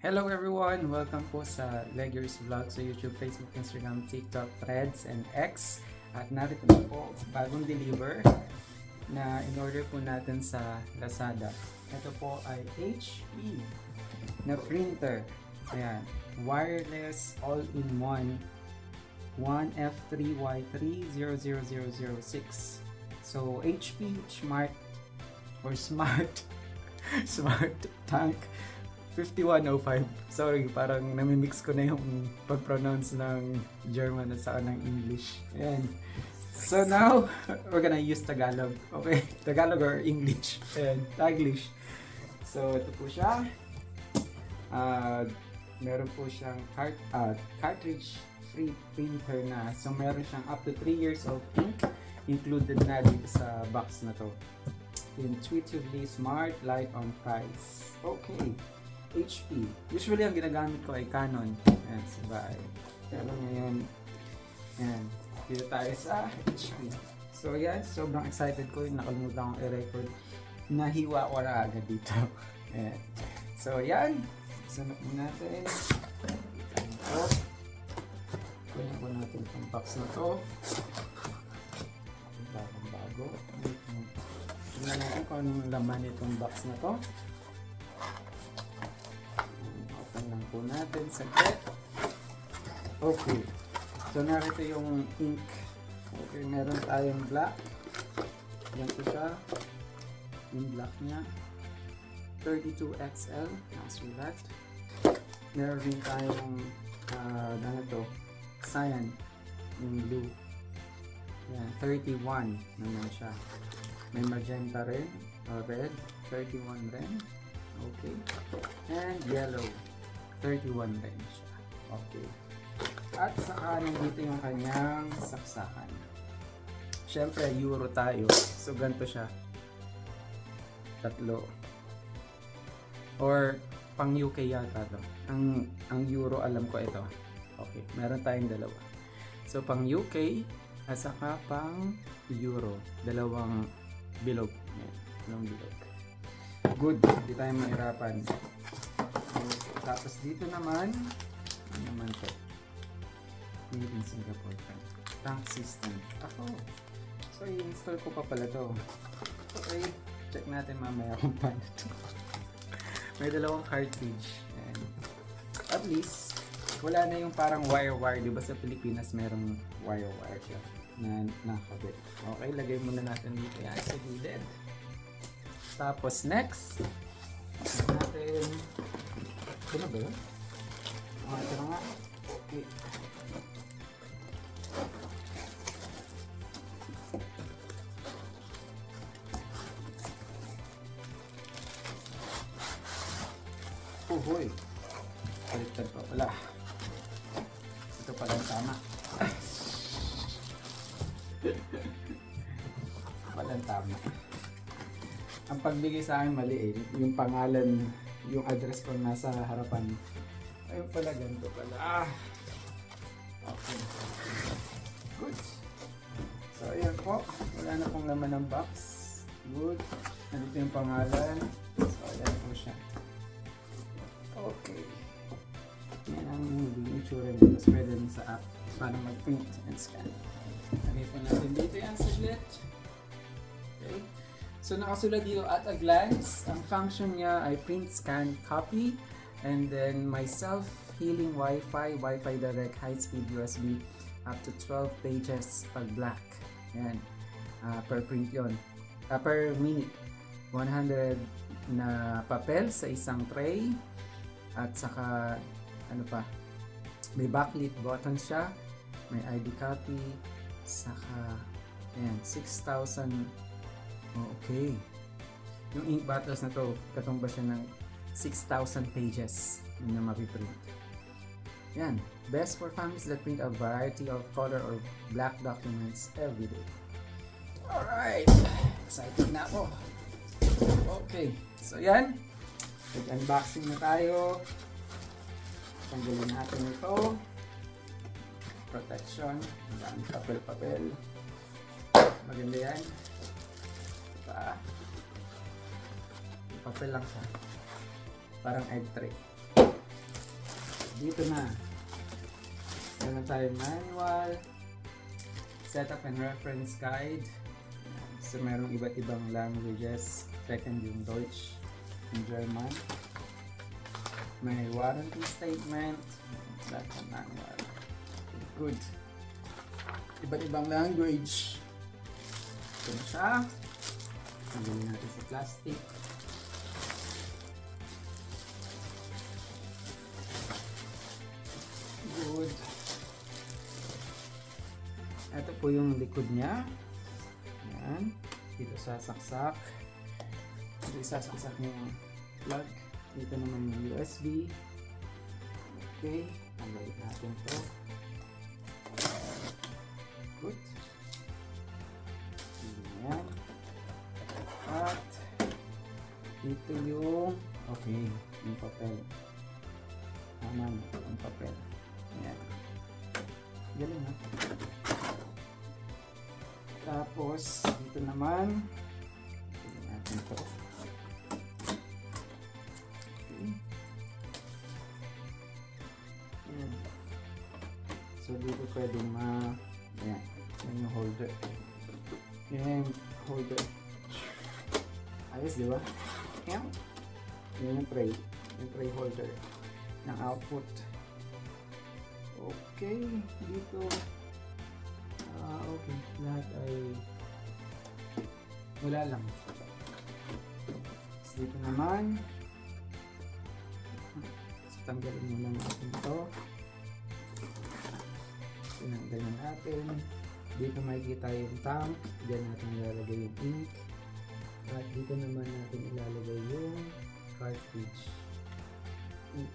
Hello everyone! Welcome po sa Leggers Vlog sa YouTube, Facebook, Instagram, TikTok, Threads, and X. At narito na po, bagong deliver na in-order po natin sa Lazada. Ito po ay HP na printer. Ayan, wireless all-in-one 1F3Y3000006. So HP Smart or Smart Smart Tank 5105. Sorry, parang namimix ko na yung pag-pronounce ng German at saka ng English. Ayan. So now, we're gonna use Tagalog. Okay? Tagalog or English. Ayan, Taglish. So, ito po siya. Meron po siyang cartridge-free printer na. So, meron siyang up to 3 years of ink included na dito sa box na to. Intuitively smart, light on price. Okay. HP. Usually ang ginagamit ko ay Canon. Ayan, sabay. Pero ngayon, ayan, dito tayo sa HP. So yan, sobrang excited ko. Nakalimutan kong i-record. Nahiwa ko na agad dito. Ayan. So yan, sunod mo natin. Ito. Kunin po natin itong box na to. Bago. Tingnan natin kung anong laman itong box na to. Lang po natin saglit. Okay. So narito yung ink. Okay, meron tayong black. Yan po siya. Yung black niya. 32XL. Nasulat. Meron din tayong ganito. Cyan. Yung blue. Yan. 31 naman siya. May magenta rin. Red. 31 rin. Okay. And yellow. 31 rin siya. Okay. At saka nandito yung kanyang saksakan. Siyempre, euro tayo. So, ganito siya. Tatlo. Or, pang UK yata to. Ang euro, alam ko ito. Okay. Meron tayong dalawa. So, pang UK at saka pang euro. Dalawang bilog. Dalawang bilog. Good. Hindi tayo mahirapan. Tapos dito naman, ano naman to? Made in Singapore. Tank system. Ako. So, i-install ko pa pala to. Okay. Check natin mamaya kung paano to. May dalawang cartridge. And at least, wala na yung parang wire-wire. Diba sa Pilipinas merong wire-wire siya na nakabit. Okay, lagay muna natin dito yan sa gilid. Tapos next, natin ito na ba yun? Ito na nga. Okay. Hoy! Baliktad pa pala. Ito pala ang tama. Pala ang tama. Ang pagbigay sa akin mali eh. Yung pangalan, yung address ko nasa harapan. Ayun pala, ganito pala. Okay. Good. So, ayan po. Wala na pong laman ng box. Good. Nandito yung pangalan. So, ayan po siya. Okay. Yan ang itsura nito. Tapos pwede rin sa app para mag-print and scan. Lagay po natin dito yan sa slit. Okay. So nakasulat dito at a glance, ang function niya ay print, scan, copy, and then my self-healing Wi-Fi direct high-speed USB up to 12 pages pag black. Yan. Per print yon. Per minute. 100 na papel sa isang tray. At saka, ano pa, may backlit button siya. May ID copy. Saka, ayan, 6,000. Oh, okay. Yung ink bottles na to, katumba siya ng 6,000 pages na mapiprint. Yan. Best for families that print a variety of color or black documents every day. Alright! Excited na ako. Okay. So yan. Nag-unboxing na tayo. Tanggalin natin ito. Protection. Ang papel-papel. Maganda yan. Papel lang siya. Parang egg tray. dito na. Meron tayong manual, setup and reference guide. So merong iba't ibang languages. Second yung Deutsch and German. May warranty statement. That's a manual. Good. Iba't ibang language. Ito na siya. Tanggalin natin sa plastic. Good. Ito po yung likod niya. Ayan. Dito sasaksak. Dito sasaksak niyo yung plug. Dito naman yung USB. Okay. Tanggalin natin to. Good. Ayan. At dito yung okay, yung papel. Tama na, yung papel. Ayan. Galing ha. Tapos, dito naman, tignan natin ito. Okay. Ayan. So, dito pwedeng ayan, yan yung holder. Yan yung holder. Ayos, di ba? Ayan. Yan yung tray. Yung tray holder ng output. Okay, dito okay, lahat ay wala lang. So, dito naman so, tanggalin muna natin ito. Tinanggal na natin. Dito makikita yung tank, diyan natin ilalagay yung ink, at dito naman natin ilalagay yung cartridge.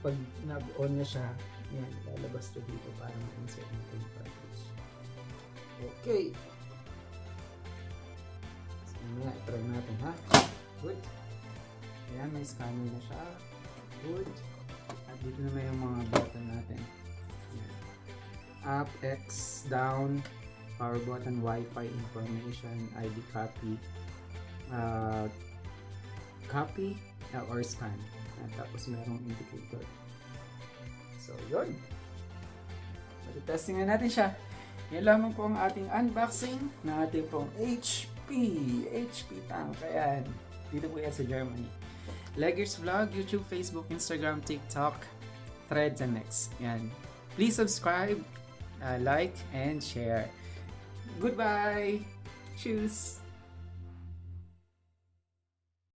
Pag nag-on na siya, yan, lalabas to dito para ma-insert natin yung cartridge. Okay. So, mamaya, try natin ha. Good. Ayan, may scanner na siya. Good. At dito naman yung mga button natin. Ayan. Up, X, down, power button, Wi-Fi information, ID copy, copy, or scan. At tapos merong indicator. So, yun. Testing na natin siya. Yan lamang po ang ating unboxing na ating pong HP tank. Ayan. Dito po yan sa Germany. Leggers Vlog, YouTube, Facebook, Instagram, TikTok, Threads, and Next. Yan. Please subscribe, like, and share. Goodbye! Cheers!